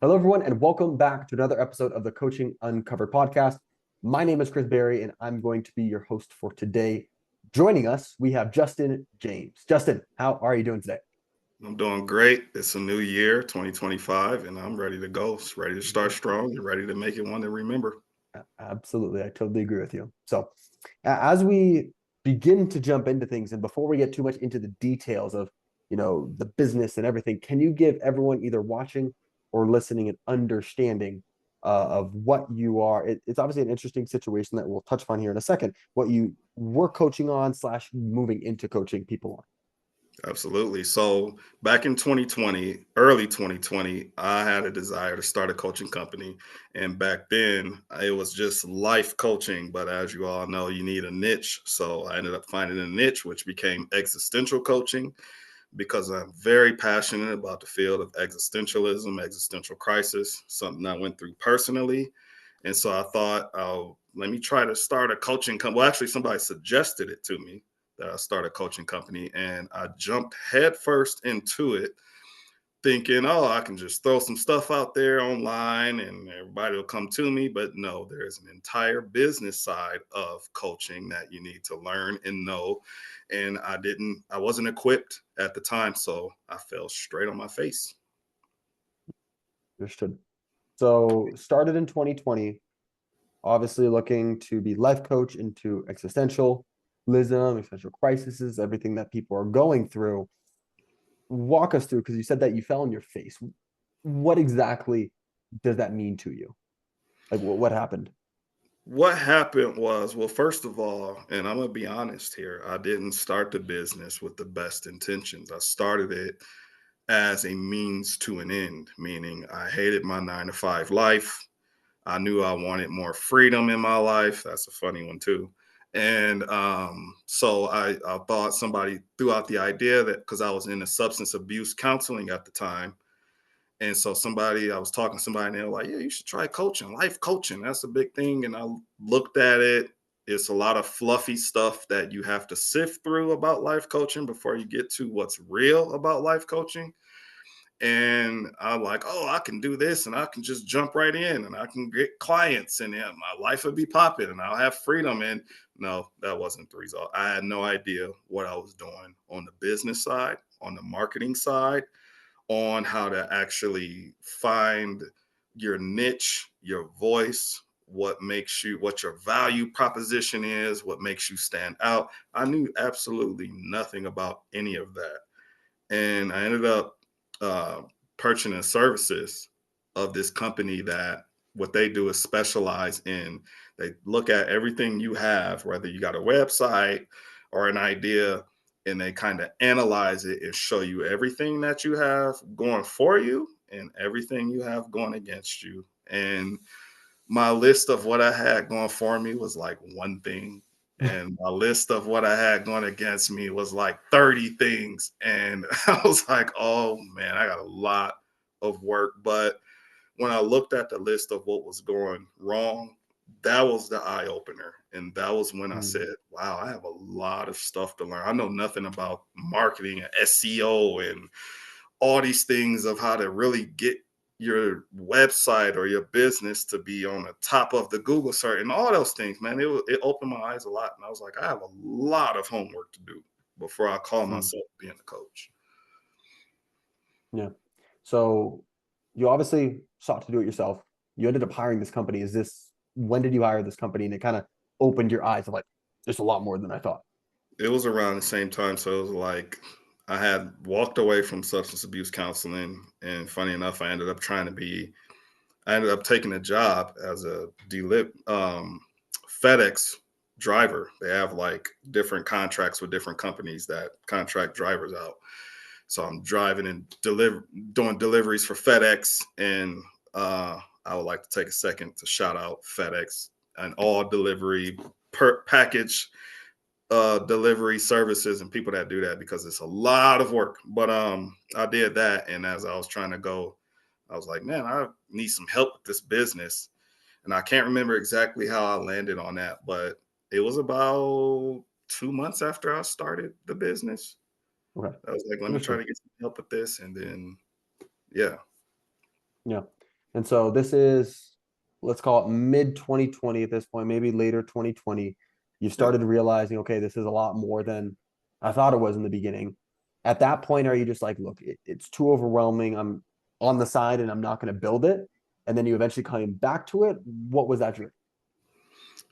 Hello, everyone, and welcome back to another episode of the Coaching Uncovered podcast. My name is Chris Berry, and I'm going to be your host for today. Joining us, we have Juston James. Juston, how are you doing today? I'm doing great. It's a new year, 2025, and I'm ready to go. Ready to start strong and ready to make it one to remember. Absolutely, I totally agree with you. So, as we begin to jump into things, and before we get too much into the details of, the business and everything, can you give everyone either watching or listening an understanding of what you are? It's obviously an interesting situation that we'll touch upon here in a second. What you were coaching on slash moving into coaching people on. Absolutely. So back in 2020, early 2020, I had a desire to start a coaching company. And back then, it was just life coaching. But as you all know, you need a niche. So I ended up finding a niche, which became existential coaching, because I'm very passionate about the field of existentialism, existential crisis, something I went through personally. And so I thought, oh, let me try to start a coaching company. Well, actually, somebody suggested it to me that I start a coaching company, and I jumped headfirst into it, thinking, oh, I can just throw some stuff out there online and everybody will come to me. But no, there's an entire business side of coaching that you need to learn and know. And I wasn't equipped at the time. So I fell straight on my face. Understood. So, started in 2020, obviously looking to be life coach into existentialism, existential crises, everything that people are going through. Walk us through, because you said that you fell on your face. What exactly does that mean to you? Like, what happened? What happened was, well, first of all, and I'm going to be honest here, I didn't start the business with the best intentions. I started it as a means to an end, meaning I hated my 9 to 5 life. I knew I wanted more freedom in my life. That's a funny one, too. And so I thought somebody threw out the idea that because I was in a substance abuse counseling at the time, and so I was talking to somebody and they were like, yeah, you should try coaching, life coaching. That's a big thing. And I looked at it. It's a lot of fluffy stuff that you have to sift through about life coaching before you get to what's real about life coaching. And I'm like, oh, I can do this and I can just jump right in and I can get clients and yeah, my life would be popping and I'll have freedom. And no, that wasn't the result. I had no idea what I was doing on the business side, on the marketing side, on how to actually find your niche, your voice, what your value proposition is, what makes you stand out. I knew absolutely nothing about any of that. And I ended up uh, purchasing services of this company that what they do is specialize in, they look at everything you have, whether you got a website or an idea, and they kind of analyze it and show you everything that you have going for you and everything you have going against you. And my list of what I had going for me was like one thing. And my list of what I had going against me was like 30 things. And I was like, oh man, I got a lot of work. But when I looked at the list of what was going wrong, that was the eye opener. And that was when I Mm. said, wow, I have a lot of stuff to learn. I know nothing about marketing and SEO and all these things of how to really get your website or your business to be on the top of the Google search and all those things, man. It opened my eyes a lot. And I was like, I have a lot of homework to do before I call Mm. myself being a coach. Yeah. So, you obviously sought to do it yourself. You ended up hiring this company. When did you hire this company? And it kind of opened your eyes of like, there's a lot more than I thought. It was around the same time. So it was like I had walked away from substance abuse counseling. And funny enough, I ended up taking a job as a FedEx driver. They have like different contracts with different companies that contract drivers out. So I'm driving and doing deliveries for FedEx, and I would like to take a second to shout out FedEx and all delivery per package delivery services and people that do that because it's a lot of work. But I did that, and as I was trying to go, I was like, man, I need some help with this business, and I can't remember exactly how I landed on that, but it was about 2 months after I started the business. Okay. I was like, let me try Understood. to get some help with this, and then yeah. Yeah. And so this is, let's call it mid 2020 at this point, maybe later 2020. You Yeah. started realizing, okay, this is a lot more than I thought it was in the beginning. At that point, are you just like, look, it's too overwhelming. I'm on the side and I'm not going to build it. And then you eventually came back to it. What was that?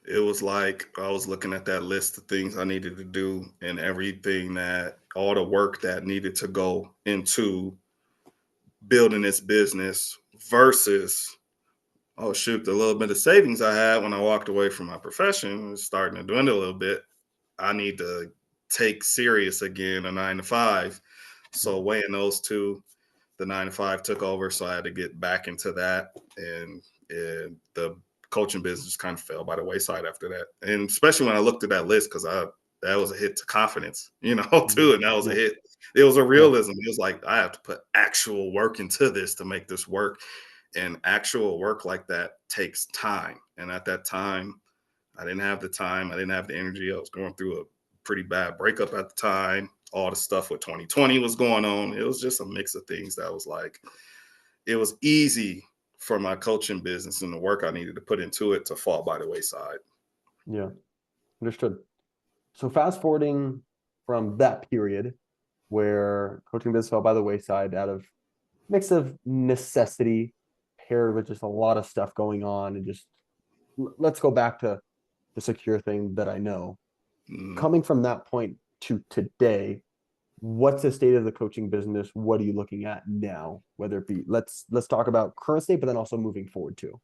It was like I was looking at that list of things I needed to do and everything that all the work that needed to go into building this business versus, oh shoot, the little bit of savings I had when I walked away from my profession was starting to dwindle a little bit. I need to take serious again a 9 to 5. So weighing those two, the 9 to 5 took over, so I had to get back into that, and the coaching business kind of fell by the wayside after that. And especially when I looked at that list, because I that was a hit to confidence, Mhm. too, and that was a Yeah. hit. It was a Yeah. realism. It was like I have to put actual work into this to make this work, and actual work like that takes time. And at that time, I didn't have the time. I didn't have the energy. I was going through a pretty bad breakup at the time. All the stuff with 2020 was going on. It was just a mix of things that was like, it was easy for my coaching business and the work I needed to put into it to fall by the wayside. Yeah. Understood. So fast forwarding from that period where coaching business fell by the wayside out of mix of necessity paired with just a lot of stuff going on and just let's go back to the secure thing that I know. Mm. Coming from that point to today, what's the state of the coaching business? What are you looking at now? Whether it be let's talk about current state, but then also moving forward too.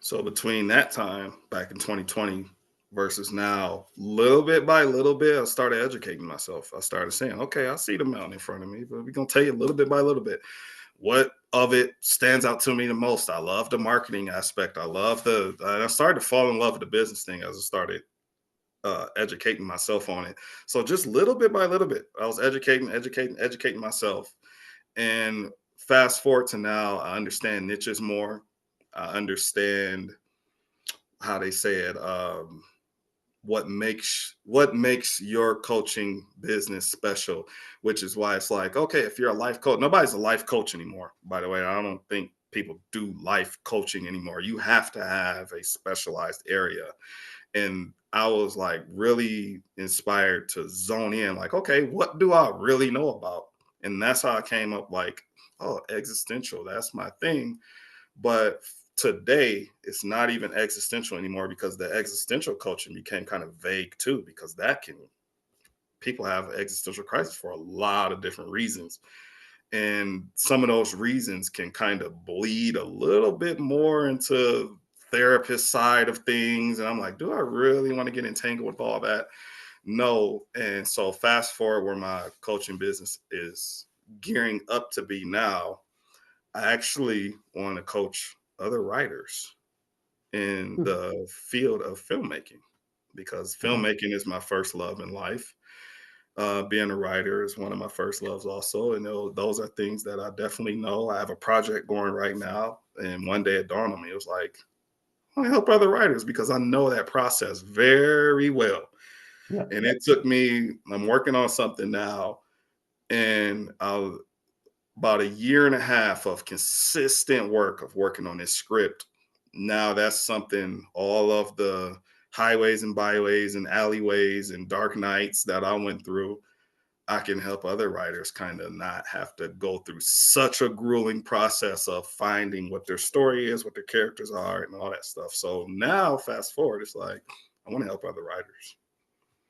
So between that time back in 2020 versus now, little bit by little bit, I started educating myself. I started saying, okay, I see the mountain in front of me, but we're going to tell you a little bit by little bit. What of it stands out to me the most? I love the marketing aspect. I started to fall in love with the business thing as I started educating myself on it. So just little bit by little bit, I was educating myself. And fast forward to now, I understand niches more. I understand how they say it. What makes your coaching business special, which is why it's like, okay, if you're a life coach, nobody's a life coach anymore, by the way. I don't think people do life coaching anymore. You have to have a specialized area. And I was like really inspired to zone in, like, okay, what do I really know about? And that's how I came up like, oh, existential, that's my thing. But today, it's not even existential anymore because the existential coaching became kind of vague too, because that can people have existential crisis for a lot of different reasons. And some of those reasons can kind of bleed a little bit more into therapist side of things. And I'm like, do I really want to get entangled with all that? No. And so fast forward where my coaching business is gearing up to be now, I actually want to coach other writers in Hmm. the field of filmmaking because Okay. filmmaking is my first love in life. Being a writer is one of my first loves, also. And those are things that I definitely know. I have a project going right now. And one day it dawned on me, it was like, I want to help other writers because I know that process very well. Yeah. And it took me, I'm working on something now, and about a year and a half of consistent work of working on this script. Now that's something, all of the highways and byways and alleyways and dark nights that I went through, I can help other writers kind of not have to go through such a grueling process of finding what their story is, what their characters are, and all that stuff. So now, fast forward, it's like, I want to help other writers.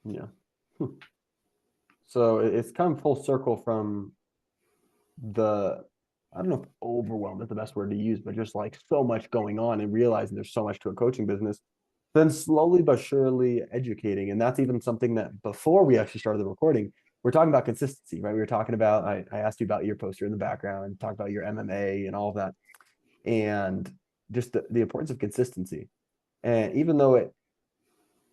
Yeah. Hmm. So it's come full circle from the I don't know if overwhelmed is the best word to use, but just like so much going on and realizing there's so much to a coaching business, then slowly but surely educating. And that's even something that before we actually started the recording, we're talking about consistency, right? We were talking about I asked you about your poster in the background, talked about your MMA and all of that, and just the importance of consistency. And even though it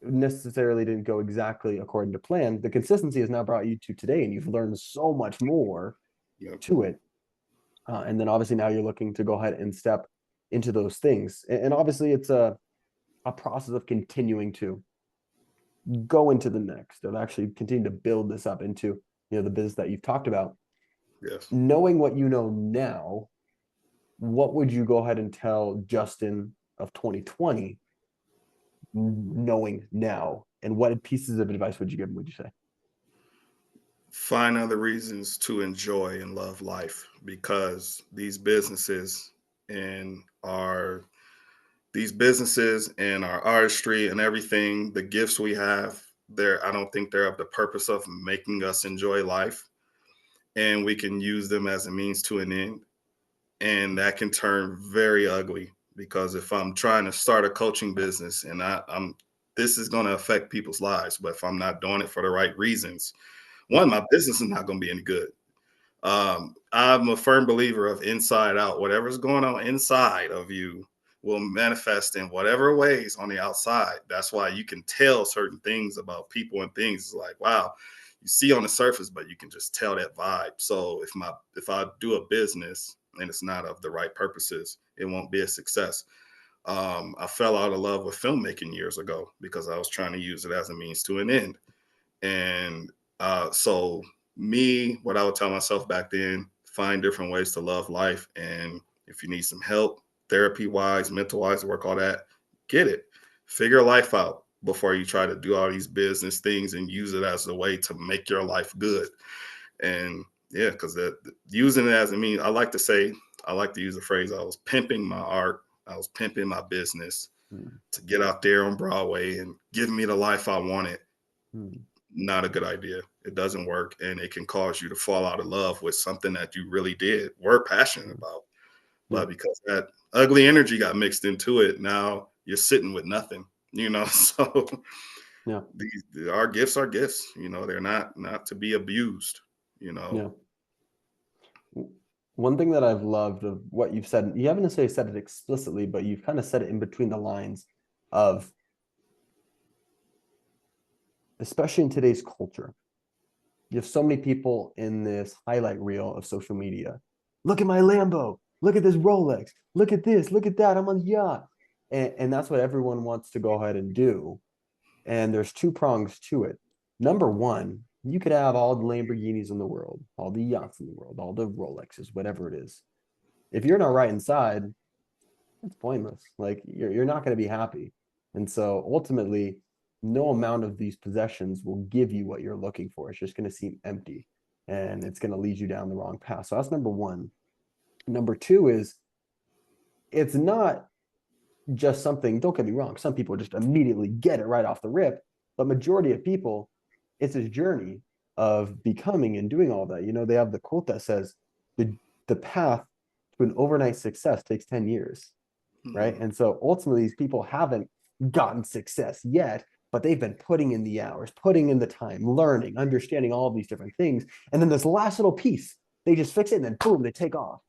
necessarily didn't go exactly according to plan, the consistency has now brought you to today, and you've learned so much more Yep. to it. And then obviously now you're looking to go ahead and step into those things. And obviously it's a process of continuing to go into the next and actually continue to build this up into the business that you've talked about. Yes. Knowing what you know now, what would you go ahead and tell Justin of 2020, knowing now? And what pieces of advice would you give him, would you say? Find other reasons to enjoy and love life, because and our our artistry and everything, the gifts we have, I don't think they're of the purpose of making us enjoy life. And we can use them as a means to an end. And that can turn very ugly, because if I'm trying to start a coaching business and I'm this is going to affect people's lives, but if I'm not doing it for the right reasons, Yeah. one, my business is not going to be any good. I'm a firm believer of inside out. Whatever's going on inside of you will manifest in whatever ways on the outside. That's why you can tell certain things about people and things. It's like, wow, you see on the surface, but you can just tell that vibe. So if I do a business and it's not of the right purposes, it won't be a success. I fell out of love with filmmaking years ago because I was trying to use it as a means to an end. And so, what I would tell myself back then, find different ways to love life. And if you need some help, therapy wise, mental wise, work all that, get it. Figure life out before you try to do all these business things and use it as a way to make your life good. And yeah, because using it as a mean, I like to use the phrase, I was pimping my art, I was pimping my business Mm, to get out there on Broadway and give me the life I wanted. mm, Not a good idea. It doesn't work, and it can cause you to fall out of love with something that you really were passionate mm. about. Yeah. But because that ugly energy got mixed into it, now you're sitting with nothing, you know. So Yeah. our gifts are gifts, you know, they're not to be abused, you know. Yeah. One thing that I've loved of what you've said, you haven't necessarily said it explicitly, but you've kind of said it in between the lines of, especially in today's culture, you have so many people in this highlight reel of social media. Look at my Lambo. Look at this Rolex. Look at this. Look at that. I'm on the yacht. And that's what everyone wants to go ahead and do. And there's two prongs to it. Number one, you could have all the Lamborghinis in the world, all the yachts in the world, all the Rolexes, whatever it is. If you're not right inside, it's pointless. Like you're not going to be happy. And so ultimately, no amount of these possessions will give you what you're looking for. It's just going to seem empty and it's going to lead you down the wrong path. So that's number one. Number two is it's not just something, don't get me wrong, some people just immediately get it right off the rip, but majority of people, it's a journey of becoming and doing all that. You know, they have the quote that says the path to an overnight success takes 10 years, right? Mhm. And so ultimately, these people haven't gotten success yet, but they've been putting in the hours, putting in the time, learning, understanding all of these different things. And then this last little piece, they just fix it and then boom, they take off.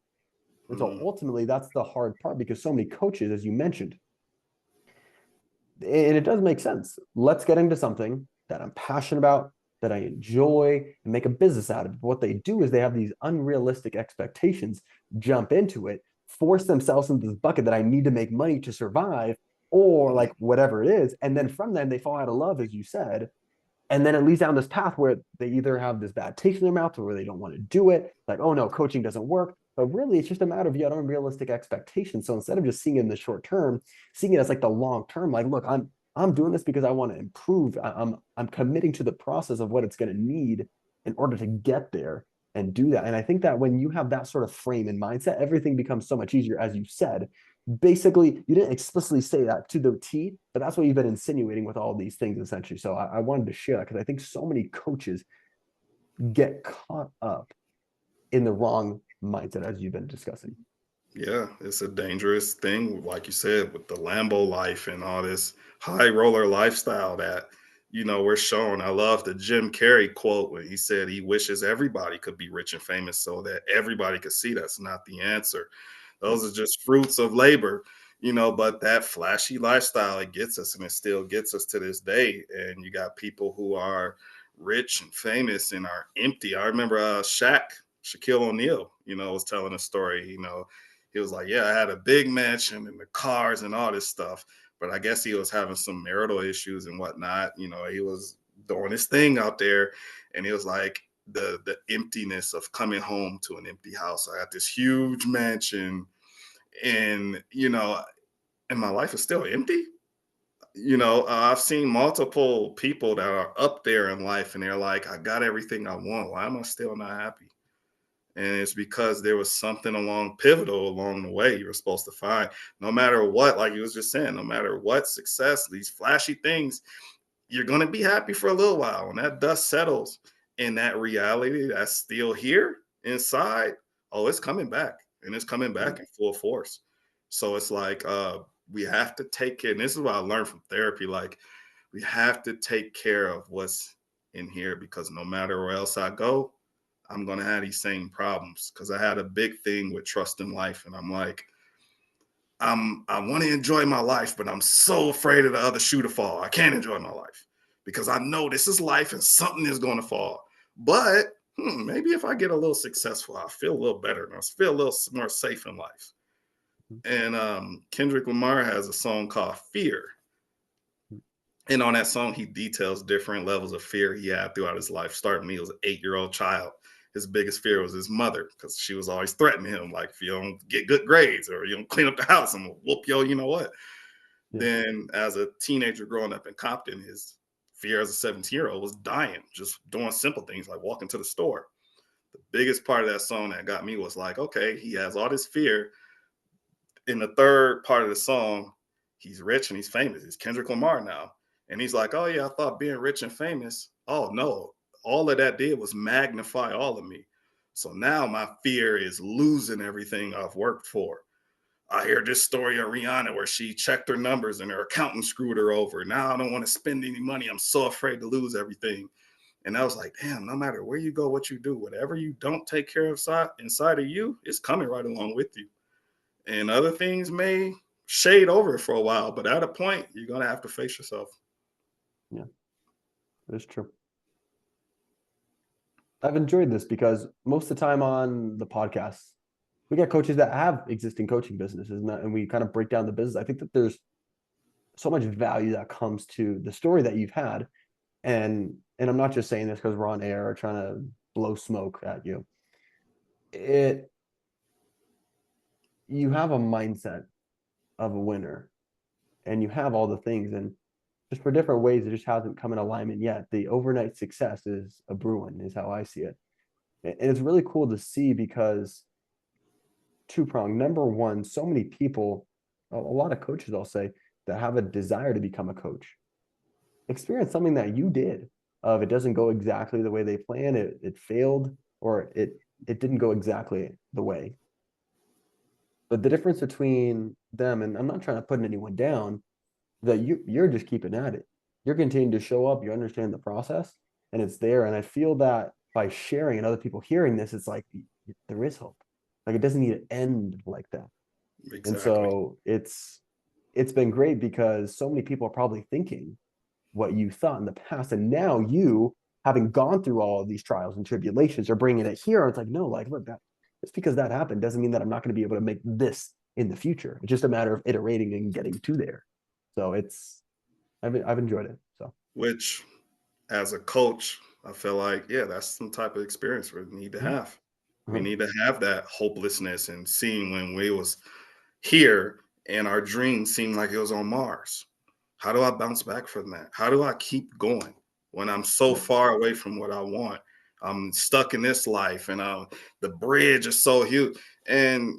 And so Mhm. ultimately, that's the hard part because so many coaches, as you mentioned, and it does make sense. Let's get into something that I'm passionate about, that I enjoy, and make a business out of it. But what they do is they have these unrealistic expectations, jump into it, force themselves into this bucket that I need to make money to survive, or Mhm. like whatever it is. And then from then they fall out of love, as you said, and then it leads down this path where they either have this bad taste in their mouth or where they don't want to do it. Like, oh no, coaching doesn't work. But really, it's just a matter of you have unrealistic expectations. So instead of just seeing it in the short term, seeing it as like the long term, like, look, I'm doing this because I want to improve. I'm committing to the process of what it's going to need in order to get there and do that. And I think that when you have that sort of frame and mindset, everything becomes so much easier, as you said. Basically, you didn't explicitly say that to the T, but that's what you've been insinuating with all these things essentially. So I wanted to share that because I think so many coaches get caught up in the wrong mindset as you've been discussing. Yeah, it's a dangerous thing, like you said, with the Lambo life and all this high roller lifestyle that, you know, we're shown. I love the Jim Carrey quote when he said he wishes everybody could be rich and famous so that everybody could see that's not the answer. Yeah. Those are just fruits of labor, you know, but that flashy lifestyle, it gets us and it still gets us to this day. And you got people who are rich and famous and are empty. I remember Shaquille O'Neal, you know, was telling a story, you know, he was like, yeah, I had a big mansion and the cars and all this stuff. But I guess he was having some marital issues and whatnot. You know, he was doing his thing out there. And he was like, the emptiness of coming home to an empty house. I had this huge mansion, And, and my life is still empty. I've seen multiple people that are up there in life and they're like, I got everything I want. Why am I still not happy? And it's because there was something pivotal along the way you were supposed to find. No matter what, like you was just saying, no matter what success, these flashy things, you're going to be happy for a little while. When that dust settles and that reality that's still here inside, oh, it's coming back, and it's coming Yeah. back in full force. So it's like, we have to take care. And this is what I learned from therapy. Like, we have to take care of what's in here, because no matter where else I go, I'm going to have these same problems. Because I had a big thing with trust in life. And I'm like, I want to enjoy my life, but I'm so afraid of the other shoe to fall. I can't enjoy my life because I know this is life and something is going to fall. But maybe if I get a little successful, I'll feel a little better and I'll feel a little more safe in life. And Kendrick Lamar has a song called Fear. And on that song, he details different levels of fear he had throughout his life. Starting when he was an 8-year-old child, his biggest fear was his mother, because she was always threatening him, like, if you don't get good grades or you don't clean up the house, I'm gonna whoop yo, you know what? Yeah. Then, as a teenager growing up in Compton, his fear as a 17-year-old was dying, just doing simple things like walking to the store. The biggest part of that song that got me was like, okay, he has all this fear. In the third part of the song, he's rich and he's famous. He's Kendrick Lamar now. And he's like, oh, yeah, I thought being rich and famous. Oh, no. All of that did was magnify all of me. So now my fear is losing everything I've worked for. I hear this story of Rihanna where she checked her numbers and her accountant screwed her over. Now I don't want to spend any money. I'm so afraid to lose everything. And I was like, damn, no matter where you go, what you do, whatever you don't take care of inside of you, it's coming right along with you. And other things may shade over for a while, but at a point, you're going to have to face yourself. Yeah, that's true. I've enjoyed this because most of the time on the podcast, we get coaches that have existing coaching businesses, and we kind of break down the business. I think that there's so much value that comes to the story that you've had. And I'm not just saying this because we're on air or trying to blow smoke at you. It You have a mindset of a winner and you have all the things, and just for different ways, it just hasn't come in alignment yet. The overnight success is a brewing, is how I see it. And it's really cool to see because two prong. Number one, so many people, a lot of coaches, I'll say, that have a desire to become a coach, experience something that you did. Of it doesn't go exactly the way they planned, it failed, or it didn't go exactly the way. But the difference between them, and I'm not trying to put anyone down, that you're just keeping at it. You're continuing to show up, you understand the process, and it's there. And I feel that by sharing and other people hearing this, it's like there is hope. Like it doesn't need to end like that. And Exactly. so it's been great because so many people are probably thinking what you thought in the past, and now you, having gone through all of these trials and tribulations, are bringing it here. It's like, no, like, look, that just because that happened doesn't mean that I'm not going to be able to make this in the future. It's just a matter of iterating and getting to there. So I've enjoyed it. So Which, as a coach, I feel like, yeah, that's some type of experience we need to mhm, have. We mhm, need to have that hopelessness and seeing when we was here and our dream seemed like it was on Mars. How do I bounce back from that? How do I keep going when I'm so yeah, far away from what I want? I'm stuck in this life and the bridge is so huge. And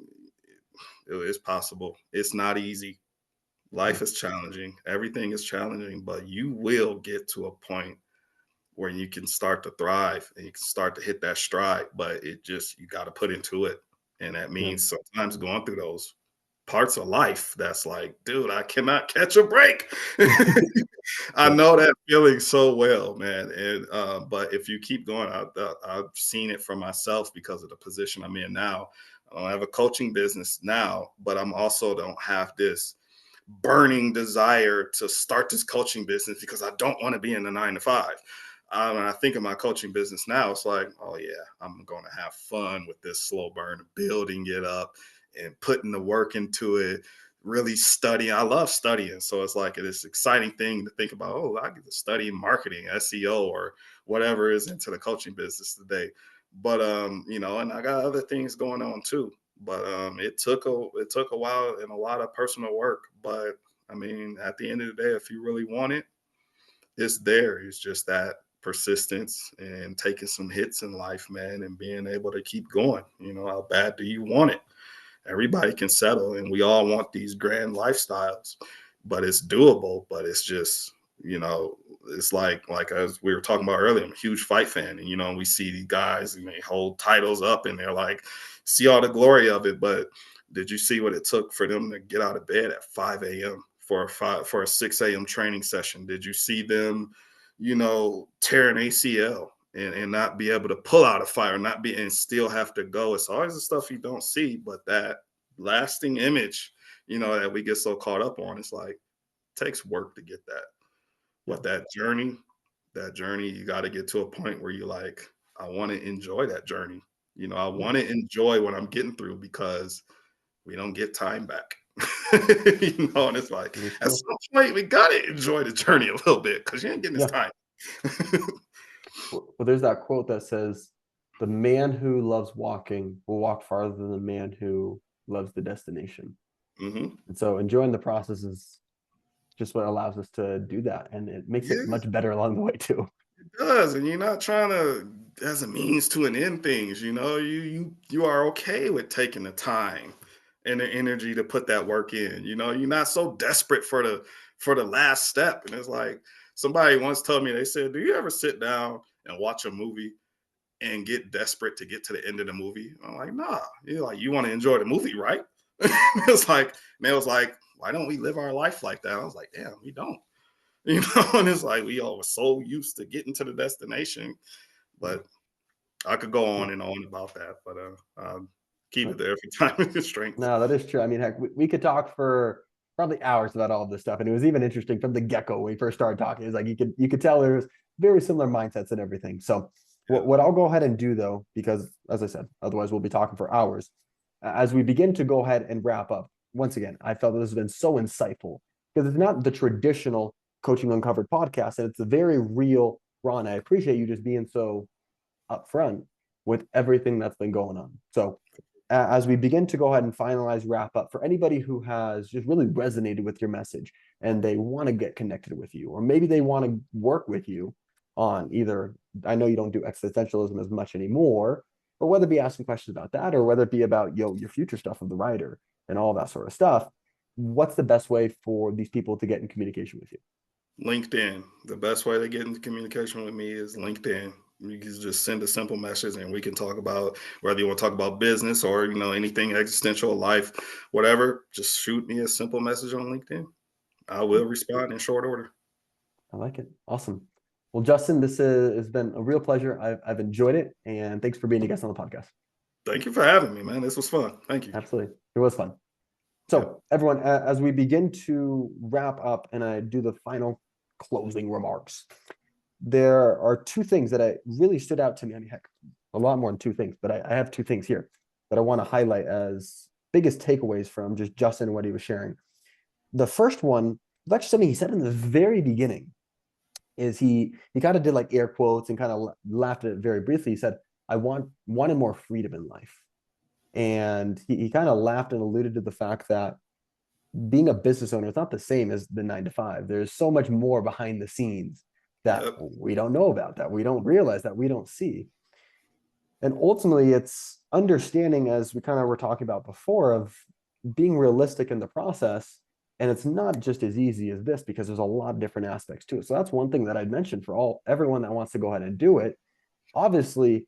it's possible. It's not easy. yeah, Life is challenging. Everything is challenging, but you will get to a point where you can start to thrive and you can start to hit that stride. But you got to put into it. And that yeah, means sometimes going through those parts of life that's like, dude, I cannot catch a break. I yeah, know that feeling so well, man. And but if you keep going, I've seen it for myself because of the position I'm in now. I don't have a coaching business now, but I'm also don't have this burning desire to start this coaching business because I don't want to be in the 9 to 5. When I think of my coaching business now, it's like, oh yeah, I'm going to have fun with this slow burn, building it up and putting the work into it, really studying. I love studying. So it's like this exciting thing to think about, oh, I get to study marketing, SEO, or whatever is into the coaching business today. But and I got other things going on too. But it took a while and a lot of personal work. But I mean, at the end of the day, if you really want it, it's there. It's just that persistence and taking some hits in life, man, and being able to keep going. How bad do you want it? Everybody can settle, and we all want these grand lifestyles, but it's doable. But it's just, you know, it's like as we were talking about earlier, I'm a huge fight fan, and we see these guys and they hold titles up, and they're like, see all the glory of it. But did you see what it took for them to get out of bed at 5 a.m. For a 6 a.m. training session? Did you see them, tear an ACL and not be able to pull out a fire, not be and still have to go? It's always the stuff you don't see, but that lasting image, that we get so caught up on. It's like takes work to get that. Yeah. But that journey, you got to get to a point where you like, I want to enjoy that journey. I Yeah. want to enjoy what I'm getting through because we don't get time back. And it's like It's at true. some point we gotta enjoy the journey a little bit because you ain't getting this Yeah. time. Well, there's that quote that says, "The man who loves walking will walk farther than the man who loves the destination." Hmm. And so enjoying the process is just what allows us to do that. And it makes it Yeah, much better along the way too. it does, and you're not trying to as a means to an end things. You are okay with taking the time and the energy to put that work in. You're not so desperate for the last step. And it's like somebody once told me, they said, "Do you ever sit down and watch a movie and get desperate to get to the end of the movie?" I'm like, nah. You're like, you want to enjoy the movie, right? It's like, man, it was like, why don't we live our life like that? I was like, damn, we don't. And it's like we all were so used to getting to the destination. Yeah. But I could go Yeah. on and on about that, but keep it there for time and constraints. No, that is true. I mean, heck, we could talk for probably hours about all of this stuff. And it was even interesting from the get-go when we first started talking. It's like you could tell there's very similar mindsets and everything. So Yeah. what I'll go ahead and do though, because as I said, otherwise we'll be talking for hours. As we begin to go ahead and wrap up, once again, I felt that this has been so insightful because it's not the traditional Coaching Uncovered podcast, and it's a very real, Ron. I appreciate you just being so upfront with everything that's been going on. So as we begin to go ahead and finalize wrap up, for anybody who has just really resonated with your message and they want to get connected with you, or maybe they want to work with you on either, I know you don't do existentialism as much anymore, but whether it be asking questions about that or whether it be about your future stuff of the writer and all that sort of stuff, what's the best way for these people to get in communication with you? LinkedIn. The best way to get into communication with me is LinkedIn. You can just send a simple message and we can talk about whether you want to talk about business or anything existential, life, whatever. Just shoot me a simple message on LinkedIn. I will respond in short order. I like it. Awesome. Well, Justin, this has been a real pleasure. I've enjoyed it, and thanks for being a guest on the podcast. Thank you for having me, man. This was fun. Thank you. Absolutely. It was fun. Yep. So, everyone, as we begin to wrap up and I do the final closing remarks, there are two things that I really stood out to me. I mean, heck, a lot more than two things, but I have two things here that I want to highlight as biggest takeaways from just Justin and what he was sharing. The first one was actually something he said in the very beginning. Is he kind of did like air quotes and kind of laughed at it very briefly. He said, "I wanted more freedom in life," and he kind of laughed and alluded to the fact that being a business owner is not the same as the 9 to 5. There's so much more behind the scenes that Yep. we don't know about, that we don't realize, that we don't see. And ultimately, it's understanding, as we kind of were talking about before, of being realistic in the process. And it's not just as easy as this because there's a lot of different aspects to it. So that's one thing that I'd mentioned for everyone that wants to go ahead and do it. Obviously,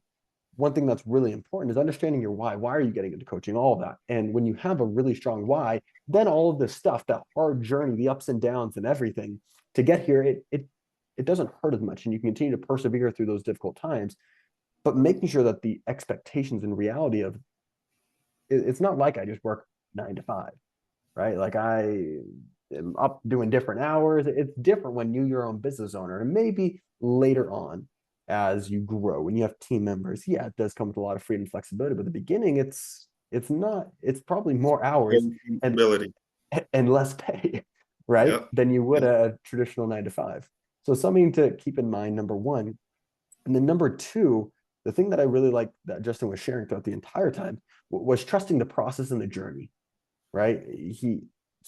one thing that's really important is understanding your why. Why are you getting into coaching? All of that. And when you have a really strong why, then all of this stuff, that hard journey, the ups and downs and everything to get here, it doesn't hurt as much. And you can continue to persevere through those difficult times, but making sure that the expectations and reality of it's not like I just work 9 to 5, right? Like I am up doing different hours. It's different when you're your own business owner. And maybe later on, as you grow, when you have team members, yeah, it does come with a lot of freedom and flexibility. But at the beginning, it's not, it's probably more hours and Ability. less pay, right? Yep. Than you would Yep. a traditional 9 to 5. So something to keep in mind, number one. And then number two, the thing that I really liked that Juston was sharing throughout the entire time was trusting the process and the journey, right? He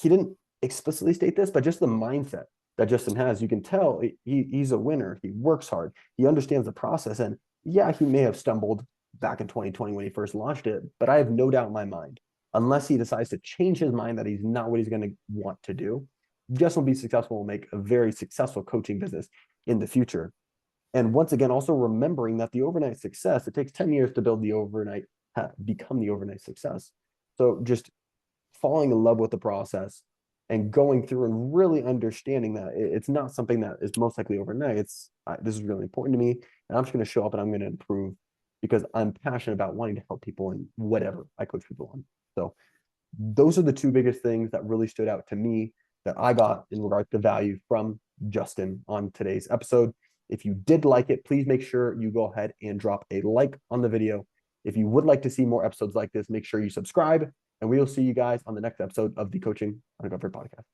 didn't explicitly state this, but just the mindset that Juston has, you can tell he's a winner. He works hard. He understands the process. And yeah, he may have stumbled back in 2020 when he first launched it, but I have no doubt in my mind, unless he decides to change his mind that he's not what he's going to want to do, Juston will be successful and make a very successful coaching business in the future. And once again, also remembering that the overnight success, it takes 10 years to build the overnight, become the overnight success. So just falling in love with the process and going through and really understanding that it's not something that is most likely overnight. It's this is really important to me, and I'm just going to show up and I'm going to improve because I'm passionate about wanting to help people in whatever I coach people on. So those are the two biggest things that really stood out to me that I got in regard to value from Juston on today's episode. If you did like it, please make sure you go ahead and drop a like on the video. If you would like to see more episodes like this, make sure you subscribe, and we will see you guys on the next episode of the Coaching Uncovered podcast.